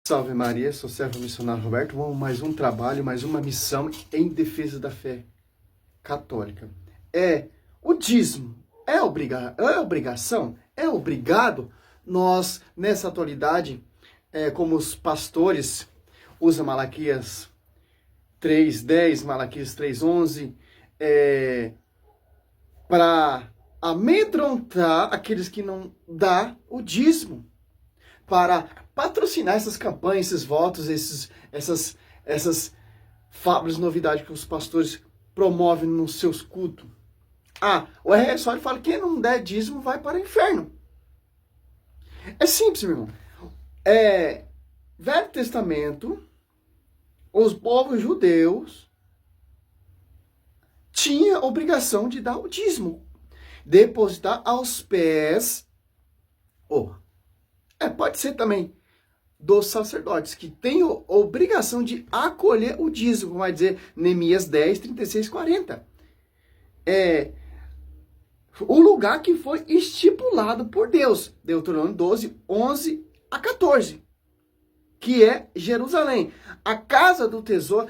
Salve Maria, sou servo missionário Roberto. Vamos mais um trabalho, mais uma missão em defesa da fé católica. O dízimo é obrigação? É obrigado? Nós, nessa atualidade, como os pastores usam Malaquias 3:10, Malaquias 3:11, para amedrontar aqueles que não dão o dízimo, para patrocinar essas campanhas, esses votos, essas fábulas, novidades que os pastores promovem nos seus cultos. O RSO fala que quem não der dízimo vai para o inferno. É simples, meu irmão. Velho Testamento, os povos judeus tinham obrigação de dar o dízimo, depositar aos pés, pode ser também dos sacerdotes, que têm obrigação de acolher o dízimo, como vai dizer Neemias 10, 36, 40. O lugar que foi estipulado por Deus, Deuteronômio 12, 11 a 14, que é Jerusalém. A casa do tesouro,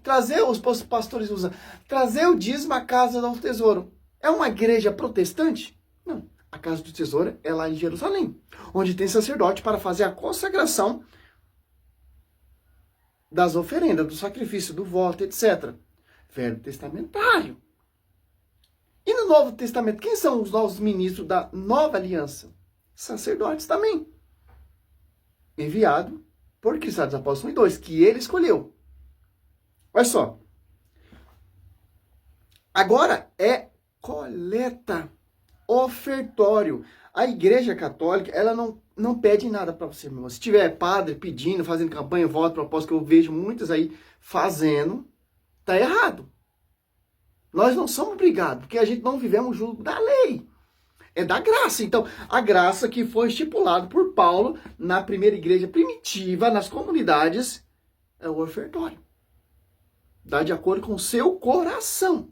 trazer, os pastores usam, trazer o dízimo à casa do tesouro. É uma igreja protestante? Não. A casa do tesouro é lá em Jerusalém, onde tem sacerdote para fazer a consagração das oferendas, do sacrifício, do voto, etc. Velho Testamentário. E no Novo Testamento, quem são os novos ministros da nova aliança? Sacerdotes também. Enviado por Cristo dos Apóstolos 1 e 2, que ele escolheu. Olha só. Agora é coleta, ofertório. A Igreja Católica, ela não pede nada para você, meu irmão. Se tiver padre pedindo, fazendo campanha, voto, propósito, que eu vejo muitas aí fazendo, tá errado. Nós não somos obrigados, porque a gente não vivemos o jugo da lei. É da graça. Então, a graça que foi estipulada por Paulo na primeira igreja primitiva, nas comunidades, é o ofertório. Dá de acordo com o seu coração.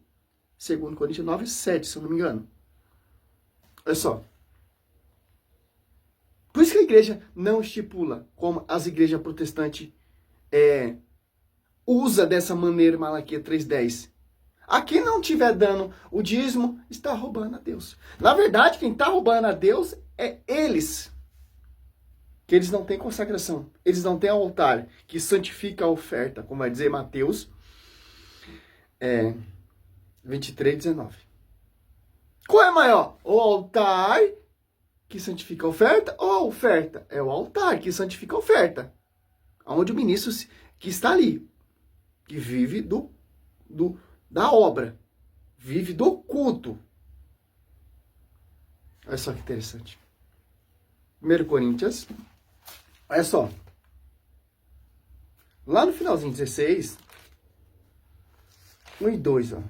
2 Coríntios 9, 7, se eu não me engano. Olha só. Por isso que a igreja não estipula, como as igrejas protestantes usa dessa maneira, Malaquias 3:10. A quem não estiver dando o dízimo, está roubando a Deus. Na verdade, quem está roubando a Deus é eles. Que eles não têm consagração. Eles não têm altar que santifica a oferta, como vai dizer Mateus 23:19. Qual é maior? O altar que santifica a oferta ou a oferta? É o altar que santifica a oferta. Onde o ministro que está ali, que vive da obra, vive do culto. Olha só que interessante. 1 Coríntios, olha só. Lá no finalzinho 16, 1 e 2, ó.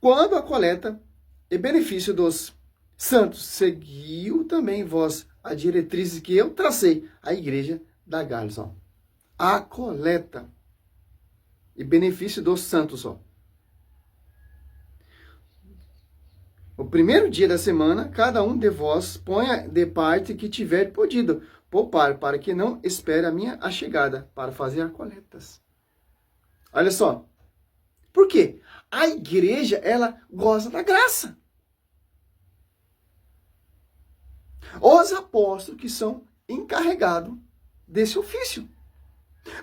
Quando a coleta e benefício dos santos seguiu também vós a diretriz que eu tracei, a igreja da Gales, ó. A coleta e benefício dos santos, ó. O primeiro dia da semana, cada um de vós ponha de parte que tiver podido poupar, para que não espere a minha chegada para fazer coletas. Olha só. Por quê? A igreja, ela goza da graça. Os apóstolos que são encarregados desse ofício.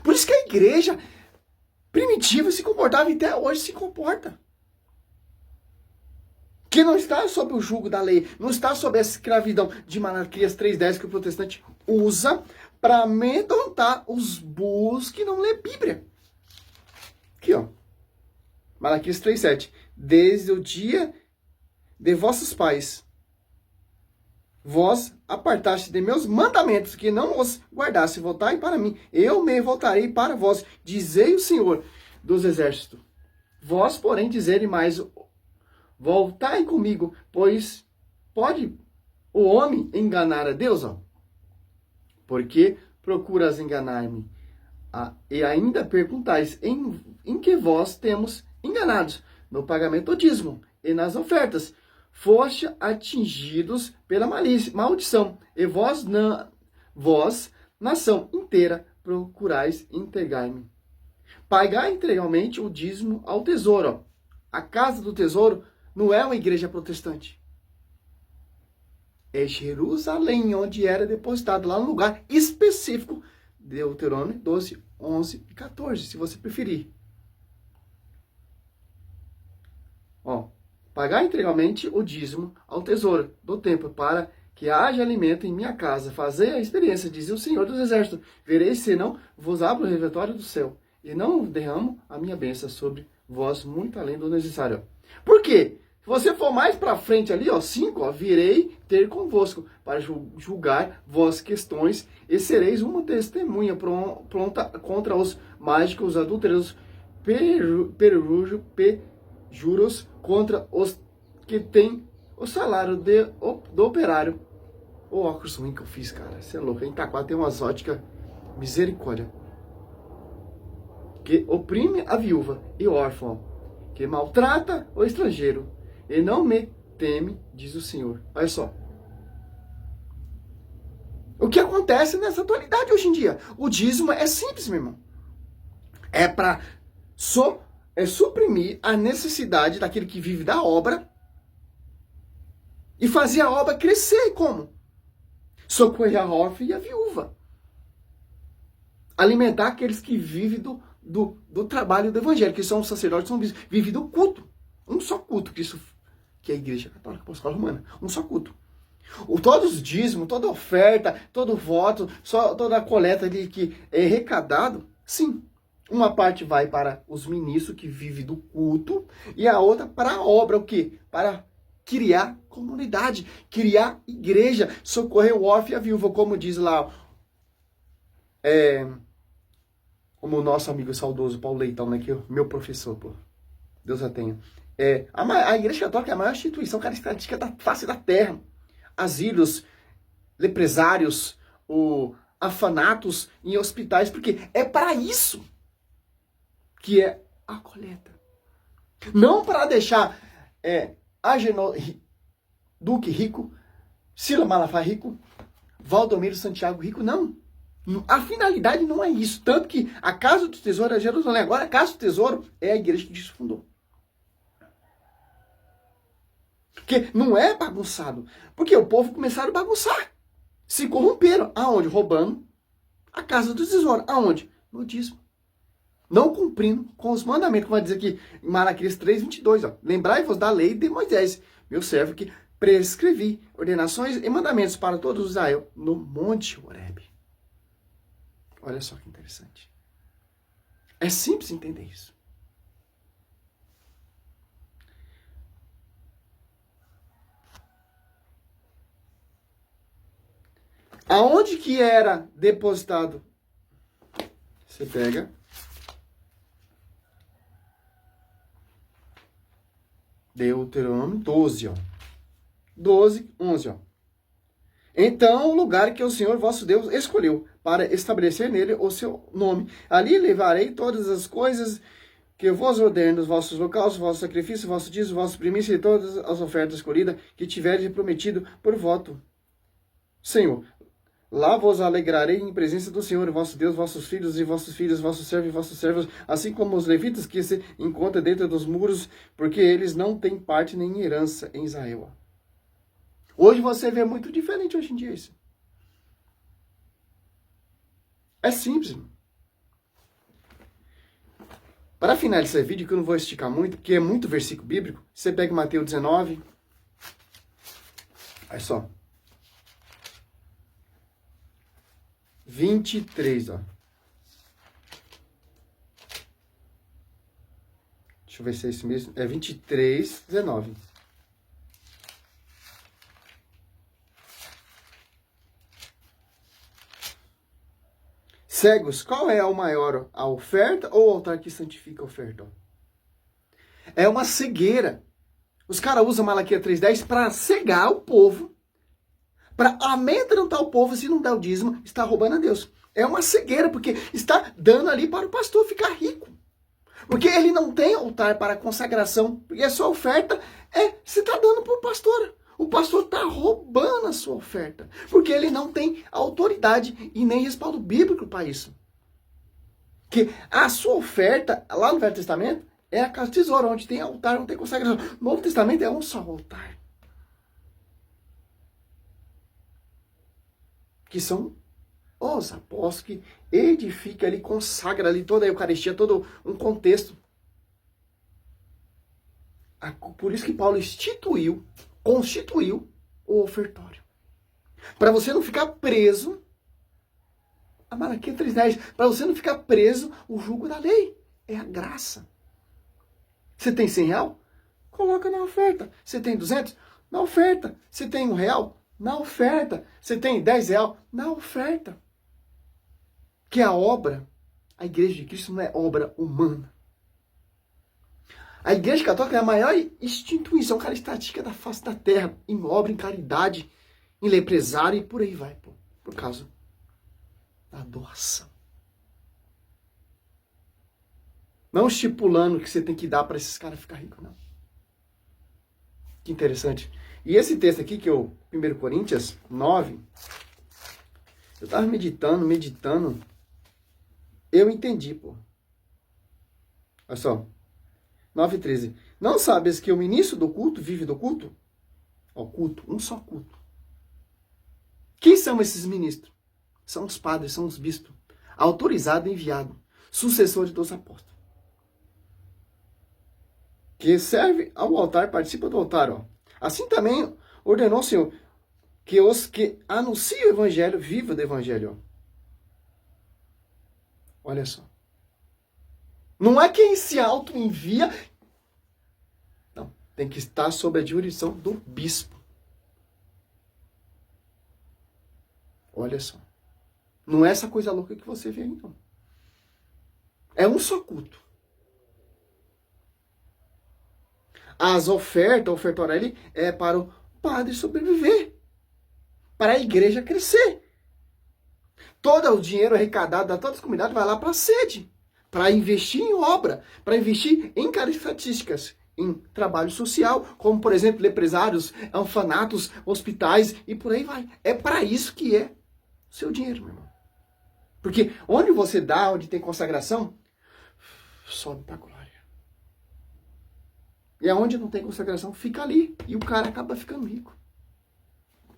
Por isso que a igreja primitiva se comportava e até hoje se comporta. Que não está sob o jugo da lei, não está sob a escravidão de Malaquias 3:10 que o protestante usa para amedrontar os burros que não lê Bíblia. Aqui, ó. Malaquias 3:7. Desde o dia de vossos pais, vós apartaste de meus mandamentos, que não os guardasse, voltai para mim, eu me voltarei para vós, dizei o Senhor dos exércitos. Vós, porém, dizerem mais, voltai comigo, pois pode o homem enganar a Deus, ó. Porque procuras enganar-me, e ainda perguntais em que vós temos enganados, no pagamento do dízimo e nas ofertas. Foste atingidos pela maldição, e vós vós, nação inteira, procurais entregar-me. Pagai integralmente o dízimo ao tesouro. Ó. A casa do tesouro não é uma igreja protestante. É Jerusalém, onde era depositado, lá no lugar específico, Deuteronômio 12, 11 e 14, se você preferir. Ó, pagar integralmente o dízimo ao tesouro do templo, para que haja alimento em minha casa. Fazer a experiência, dizia o Senhor dos Exércitos. Vereis se não vos abro o refeitório do céu, e não derramo a minha bênção sobre vós, muito além do necessário. Por quê? Se você for mais para frente ali, ó, 5, ó, virei ter convosco para julgar vossas questões e sereis uma testemunha pronta contra os mágicos, adúlteros, juros contra os que têm o salário do operário. O óculos ruim que eu fiz, cara. Você é louco. Em Itaquá tem umas óticas, misericórdia. Que oprime a viúva e o órfão, que maltrata o estrangeiro, e não me teme, diz o Senhor. Olha só. O que acontece nessa atualidade hoje em dia? O dízimo é simples, meu irmão. É para suprimir a necessidade daquele que vive da obra e fazer a obra crescer. Como? Socorrer a órfã e a viúva. Alimentar aqueles que vivem do trabalho do evangelho, que são os sacerdotes, são vivem do culto. Um só culto, que é a Igreja Católica Apostólica Romana. Um só culto. Todos os dízimos, toda oferta, todo voto, toda a coleta ali que é arrecadado, sim. Uma parte vai para os ministros que vivem do culto e a outra para a obra, o quê? Para criar comunidade, criar igreja, socorrer o órfão e a viúva, como diz lá, como o nosso amigo saudoso Paulo Leitão, né, que é o meu professor, pô, Deus a tenha. A Igreja Católica é a maior instituição carismática da face da terra. Asilos, lepresários, orfanatos em hospitais, porque é para isso que é a coleta. Não para deixar Duque rico, Sila Malafaia rico, Valdomiro Santiago rico, não. A finalidade não é isso. Tanto que a Casa do Tesouro é Jerusalém. Agora a Casa do Tesouro é a igreja que se fundou. Porque não é bagunçado. Porque o povo começaram a bagunçar. Se corromperam. Aonde? Roubando a Casa do Tesouro. Aonde? No dízimo. Não cumprindo com os mandamentos, como vai dizer aqui em Malaquias 3:22, lembrai-vos da lei de Moisés, meu servo, que prescrevi ordenações e mandamentos para todos Israel no Monte Horebe. Olha só que interessante. É simples entender isso. Aonde que era depositado? Você pega Deuteronômio 12, 12, 11, Então, o lugar que o Senhor vosso Deus escolheu para estabelecer nele o seu nome. Ali levarei todas as coisas que vos ordeno, os vossos locais, os vossos sacrifícios, os vossos dízimos, os vossos primícias e todas as ofertas escolhidas que tiveres prometido por voto. Senhor, lá vos alegrarei em presença do Senhor, vosso Deus, vossos filhos, vossos servos e vossos servos, assim como os levitas que se encontram dentro dos muros, porque eles não têm parte nem herança em Israel. Hoje você vê muito diferente hoje em dia isso. É simples. Para finalizar esse vídeo, que eu não vou esticar muito, porque é muito versículo bíblico, você pega Mateus 19, olha só. 23, Deixa eu ver se é isso mesmo. É 23, 19. Cegos, qual é o maior? A oferta ou o altar que santifica a oferta? É uma cegueira. Os caras usam Malaquias 3:10 para cegar o povo, para amedrontar o povo. Se não dá o dízimo, está roubando a Deus. É uma cegueira, porque está dando ali para o pastor ficar rico. Porque ele não tem altar para consagração, porque a sua oferta você está dando para o pastor. O pastor está roubando a sua oferta, porque ele não tem autoridade e nem respaldo bíblico para isso. Que a sua oferta, lá no Velho Testamento, é a casa tesoura, onde tem altar, não tem consagração. No Novo Testamento é um só altar. Que são os apóstolos que edificam ali, consagram ali toda a Eucaristia, todo um contexto. Por isso que Paulo constituiu o ofertório. Para você não ficar preso a Malaquias 3:10, para você não ficar preso o jugo da lei. É a graça. Você tem R$100? Coloca na oferta. Você tem 200? Na oferta. Você tem R$1? Na oferta. Você tem R$10? Na oferta. Que a obra, a igreja de Cristo não é obra humana. A igreja católica é a maior instituição carismática da face da terra, em obra, em caridade, em leprosário e por aí vai, por causa da doação. Não estipulando que você tem que dar para esses caras ficar ricos, não. Que interessante. E esse texto aqui, que é o 1 Coríntios 9, eu estava meditando, eu entendi, Olha só. 9:13. Não sabes que o ministro do culto vive do culto? Ó, culto, um só culto. Quem são esses ministros? São os padres, são os bispos. Autorizado e enviado. Sucessores dos apóstolos. Que serve ao altar, participa do altar. Ó. Assim também ordenou o Senhor que os que anunciam o evangelho vivam do evangelho. Ó. Olha só. Não é quem se auto-envia. Não. Tem que estar sob a jurisdição do bispo. Olha só. Não é essa coisa louca que você vê aí, não. É um só culto. As ofertas, o ofertório ali, é para o padre sobreviver. Para a igreja crescer. Todo o dinheiro arrecadado da todas as comunidades vai lá para a sede. Para investir em obra, para investir em características, em trabalho social, como, por exemplo, leprosários, orfanatos, hospitais e por aí vai. É para isso que é o seu dinheiro, meu irmão. Porque onde você dá, onde tem consagração, sobe para a glória. E aonde não tem consagração, fica ali. E o cara acaba ficando rico.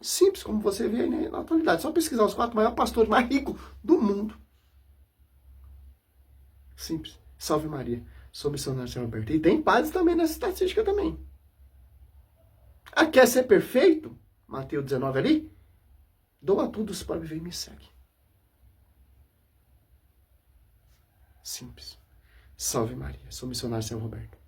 Simples, como você vê aí, né, na atualidade. Só pesquisar os 4 maiores pastores mais ricos do mundo. Simples. Salve Maria. Sou missionário São Roberto. E tem padres também nessa estatística também. Ah, quer ser perfeito? Mateus 19 ali. Doa tudo para viver e me segue. Simples. Salve Maria. Sou missionário São Roberto.